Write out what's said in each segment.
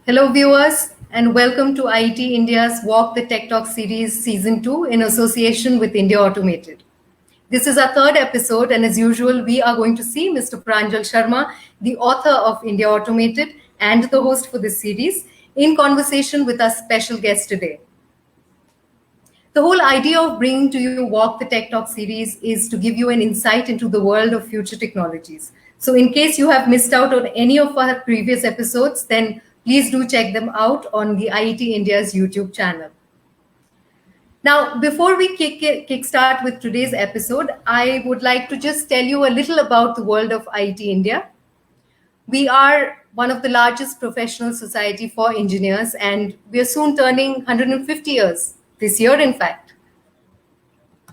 Hello, viewers, and welcome to IIT India's Walk the Tech Talk series, Season 2, in association with India Automated. This is our third episode, and as usual, we are going to see Mr. Pranjal Sharma, the author of India Automated and the host for this series, in conversation with our special guest today. The whole idea of bringing to you Walk the Tech Talk series is to give you an insight into the world of future technologies. So in case you have missed out on any of our previous episodes, then please do check them out on the IIT India's YouTube channel. Now, before we kickstart with today's episode, I would like to just tell you a little about the world of IIT India. We are one of the largest professional society for engineers, and we are soon turning 150 years, this year in fact.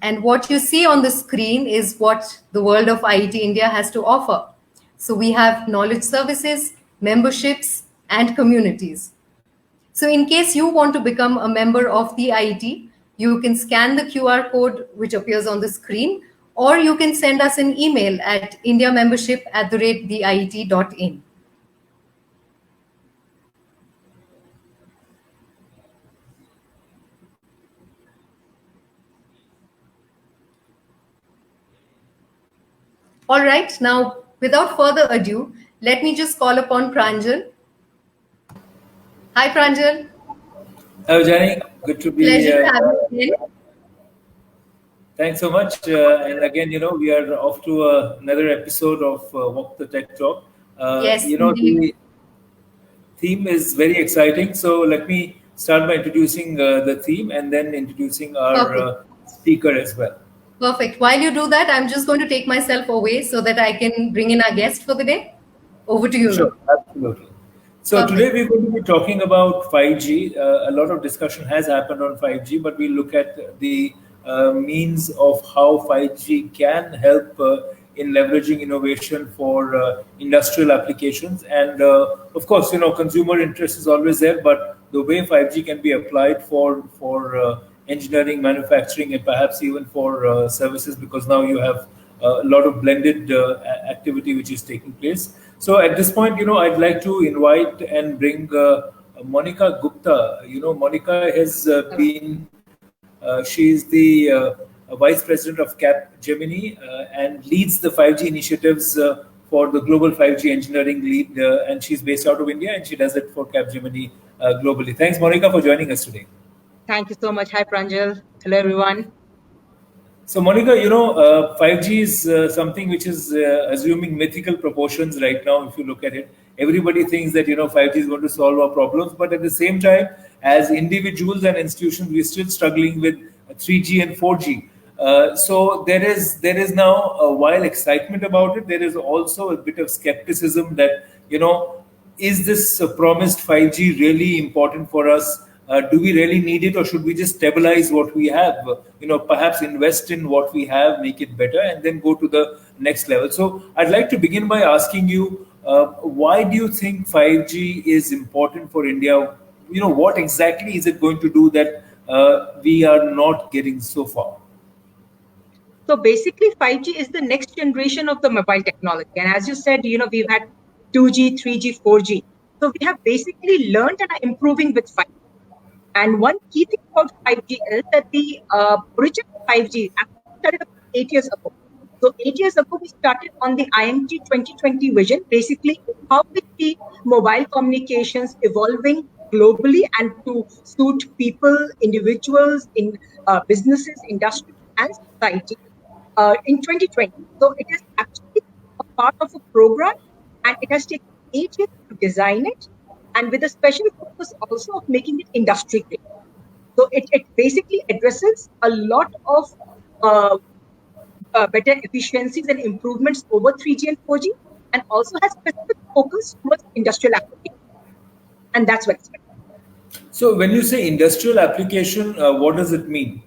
And what you see on the screen is what the world of IIT India has to offer. So we have knowledge services, memberships, and communities. So in case you want to become a member of the IIT, you can scan the QR code which appears on the screen, or you can send us an email at indiamembership@theiit.in. All right, now without further ado, let me just call upon Pranjal. Hi, Pranjal. Hello, Jenny. Good to be Pleasure to have you again. Thanks so much. And again, we are off to another episode of Walk the Tech Talk. Yes, the theme is very exciting. So let me start by introducing the theme and then introducing our speaker as well. Perfect. While you do that, I'm just going to take myself away so that I can bring in our guest for the day. Over to you. Sure, absolutely. So today we're going to be talking about 5G. A lot of discussion has happened on 5G, but we'll look at the means of how 5G can help in leveraging innovation for industrial applications. And of course, consumer interest is always there, but the way 5G can be applied for engineering, manufacturing, and perhaps even for services, because now you have a lot of blended activity which is taking place. So at this point, I'd like to invite and bring Monica Gupta. Monica has been, she's the Vice President of Capgemini and leads the 5G initiatives for the global 5G engineering lead. And she's based out of India, and she does it for Capgemini globally. Thanks, Monica, for joining us today. Thank you so much. Hi, Pranjal. Hello, everyone. So, Monica, 5G is something which is assuming mythical proportions right now. If you look at it, everybody thinks that 5G is going to solve our problems, but at the same time, as individuals and institutions, we're still struggling with 3G and 4G. So there is now, while excitement about it, there is also a bit of skepticism that is this promised 5G really important for us? Do we really need it, or should we just stabilize what we have? Perhaps invest in what we have, make it better, and then go to the next level. So I'd like to begin by asking you, why do you think 5G is important for India? What exactly is it going to do that we are not getting so far? So basically, 5G is the next generation of the mobile technology. And as you said, we've had 2G, 3G, 4G. So we have basically learned and are improving with 5G. And one key thing about 5G is that the original 5G actually started about 8 years ago. So 8 years ago, we started on the IMT 2020 vision, basically how we see mobile communications evolving globally and to suit people, individuals, in businesses, industry, and society in 2020. So it is actually a part of a program, and it has taken 8 years to design it, and with a special focus also of making it industry grade. So it basically addresses a lot of better efficiencies and improvements over 3G and 4G, and also has specific focus towards industrial application. And that's what it's meant. So when you say industrial application, what does it mean?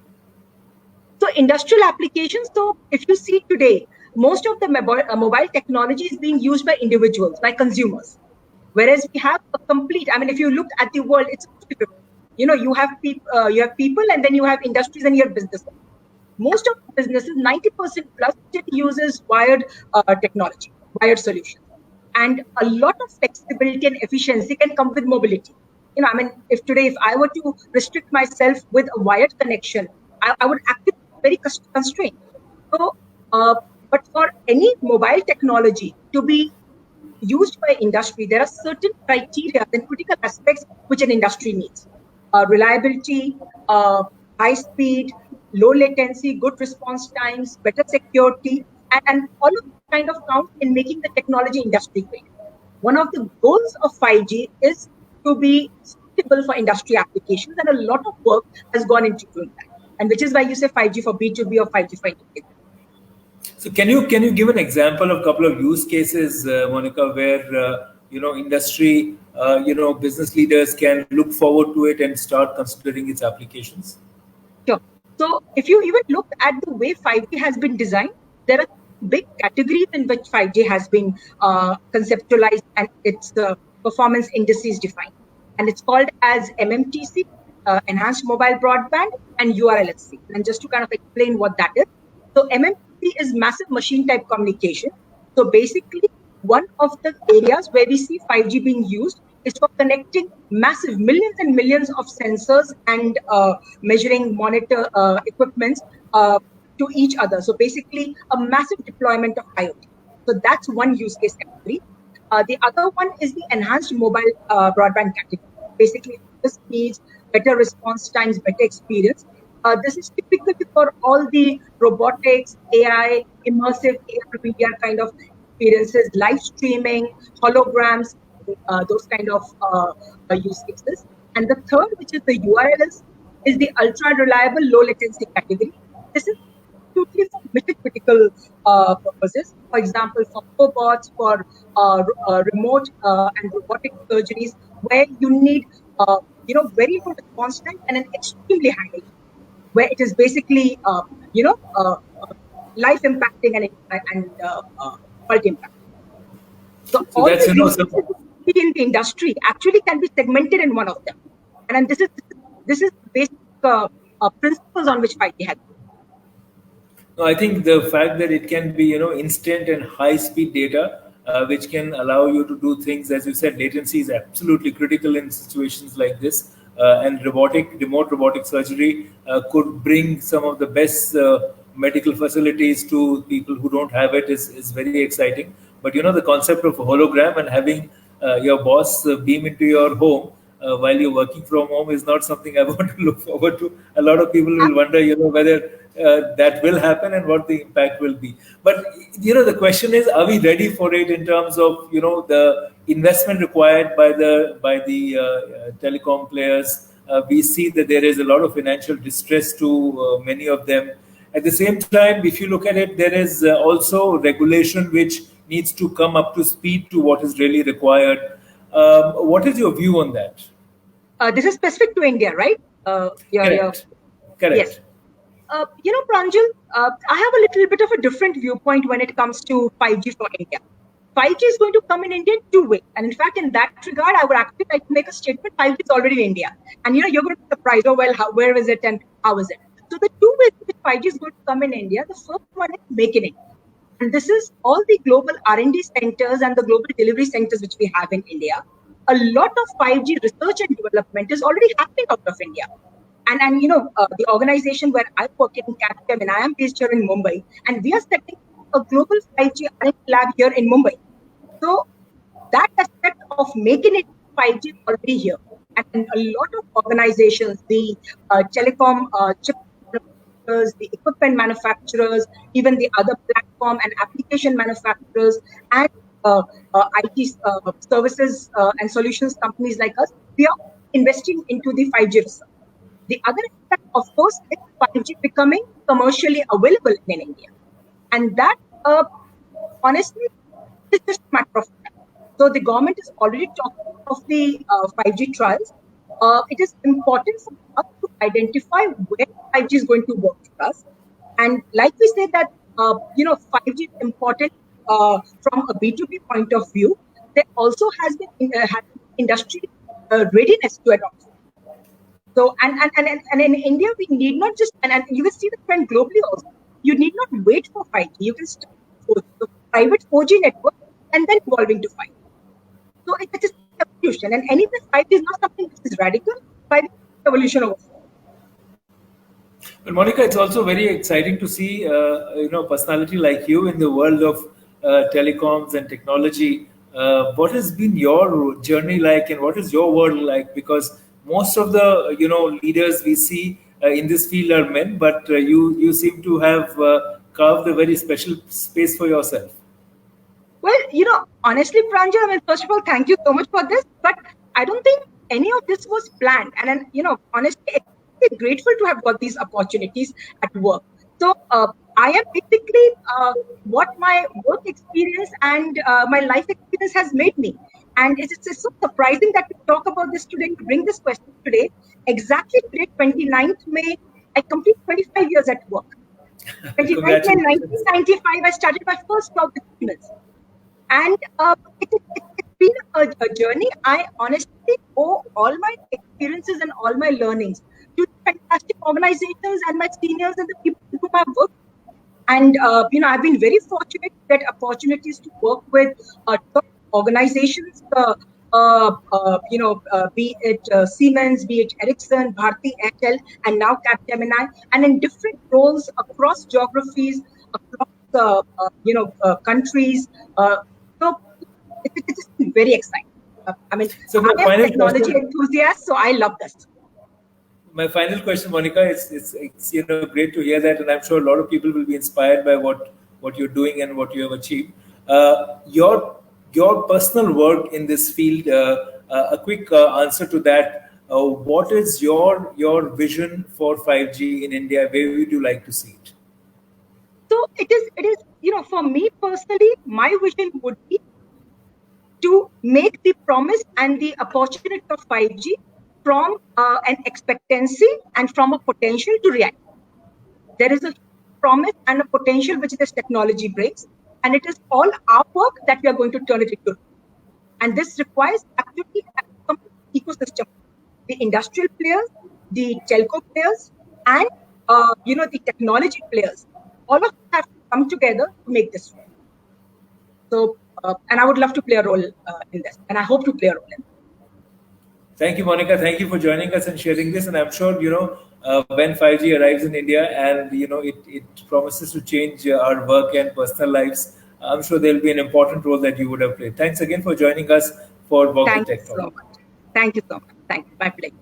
So industrial applications, so if you see today, most of the mobile technology is being used by individuals, by consumers. Whereas we have a complete, if you look at the world, it's you have people, and then you have industries and you have businesses. Most of the businesses, 90% plus, still uses wired technology, wired solutions. And a lot of flexibility and efficiency can come with mobility. I mean, if I were to restrict myself with a wired connection, I would actually be very constrained. So, but for any mobile technology to be used by industry, there are certain criteria and critical aspects which an industry needs. Reliability, high speed, low latency, good response times, better security, and all of kind of count in making the technology industry great. One of the goals of 5G is to be suitable for industry applications, and a lot of work has gone into doing that. And which is why you say 5G for B2B or 5G for enterprise. So can you give an example of a couple of use cases, Monica, where industry business leaders can look forward to it and start considering its applications? Sure. So if you even look at the way 5G has been designed, there are big categories in which 5G has been conceptualized and its performance indices defined. And it's called as MMTC, Enhanced Mobile Broadband, and URLLC. And just to kind of explain what that is. So MMTC is massive machine type communication. So basically, one of the areas where we see 5G being used is for connecting massive millions and millions of sensors and measuring monitor equipments to each other. So basically, a massive deployment of IoT. So that's one use case category. The other one is the enhanced mobile broadband category. Basically, this needs better response times, better experience. This is typically for all the robotics, AI, immersive AR, VR kind of experiences, live streaming, holograms, those kind of use cases. And the third, which is the URLs, is the ultra reliable low latency category. This is totally for mission critical purposes. For example, for cobots, for remote and robotic surgeries, where you need very low response time and an extremely high latency, where it is basically life impacting and world impacting. So all that's the in the industry actually can be segmented in one of them, and this is basic principles on which 5G has. No, I think the fact that it can be instant and high speed data, which can allow you to do things, as you said, latency is absolutely critical in situations like this. And remote robotic surgery could bring some of the best medical facilities to people who don't have it is very exciting. But the concept of a hologram and having your boss beam into your home while you're working from home is not something I want to look forward to. A lot of people will wonder, whether that will happen and what the impact will be. But the question is, are we ready for it in terms of the investment required by the telecom players? We see that there is a lot of financial distress to many of them. At the same time, if you look at it, there is also regulation which needs to come up to speed to what is really required. What is your view on that? This is specific to India, right? Correct. Yes. Pranjal, I have a little bit of a different viewpoint when it comes to 5G for India. 5G is going to come in India in two ways. And in fact, in that regard, I would actually like to make a statement: 5G is already in India. And you're going to be surprised, where is it and how is it? So the two ways in which 5G is going to come in India, the first one is Make in India. And this is all the global R&D centers and the global delivery centers which we have in India. A lot of 5G research and development is already happening out of India. And the organization where I work in Capgemini, and I am based here in Mumbai, and we are setting a global 5G R&D lab here in Mumbai. So that aspect of making it 5G is already here. And a lot of organizations, the telecom chip manufacturers, the equipment manufacturers, even the other platform and application manufacturers, and IT services and solutions companies like us, we are investing into the 5G research. The other aspect, of course, is 5G becoming commercially available in India. And that, honestly, is just a matter of time. So the government is already talking of the 5G trials. It is important for us to identify where 5G is going to work for us. And like we say that, 5G is important from a B2B point of view. There also has been industry readiness to adopt. So, and in India, we need not just, and you will see the trend globally also, you need not wait for 5G. You can start 4G. So private 4G network and then evolving to 5G. So it is evolution, and anyway, 5G is not something which is radical. 5G is evolution of 4G. Well, Monica, it's also very exciting to see personality like you in the world of telecoms and technology. What has been your journey like, and what is your world like? Because most of the leaders we see in this field are men, but you seem to have carved a very special space for yourself. Well, honestly, Pranjal, I mean, first of all, thank you so much for this, but I don't think any of this was planned. And honestly, I'm grateful to have got these opportunities at work. So I am basically what my work experience and my life experience has made me. And it's so surprising that we talk about this today, we bring this question today. Exactly today, 29th May, I complete 25 years at work. 29th May 1995, I started my first job with Siemens. And it's been a journey. I honestly owe all my experiences and all my learnings to fantastic organizations and my seniors and the people with whom I've worked. And, I've been very fortunate to get opportunities to work with top organizations, be it Siemens, be it Ericsson, Bharti Airtel, and now Capgemini, and in different roles across geographies, across countries. So it's very exciting. I'm a technology enthusiast, so I love this. My final question, Monica, it's great to hear that, and I'm sure a lot of people will be inspired by what you're doing and what you have achieved. Your personal work in this field. A quick answer to that. What is your vision for 5G in India? Where would you like to see it? So it is for me personally, my vision would be to make the promise and the opportunity of 5G from an expectancy and from a potential to reality. There is a promise and a potential which this technology brings, and it is all our work that we are going to turn it into. And this requires absolutely a complete ecosystem. The industrial players, the telco players, and the technology players. All of them have to come together to make this work. So, and I would love to play a role in this, and I hope to play a role in it. Thank you, Monica. Thank you for joining us and sharing this. And I'm sure, when 5G arrives in India and, it promises to change our work and personal lives, I'm sure there'll be an important role that you would have played. Thanks again for joining us for Walk the Tech Talk. Thank you so much. Thank you so much. Thank you. My pleasure.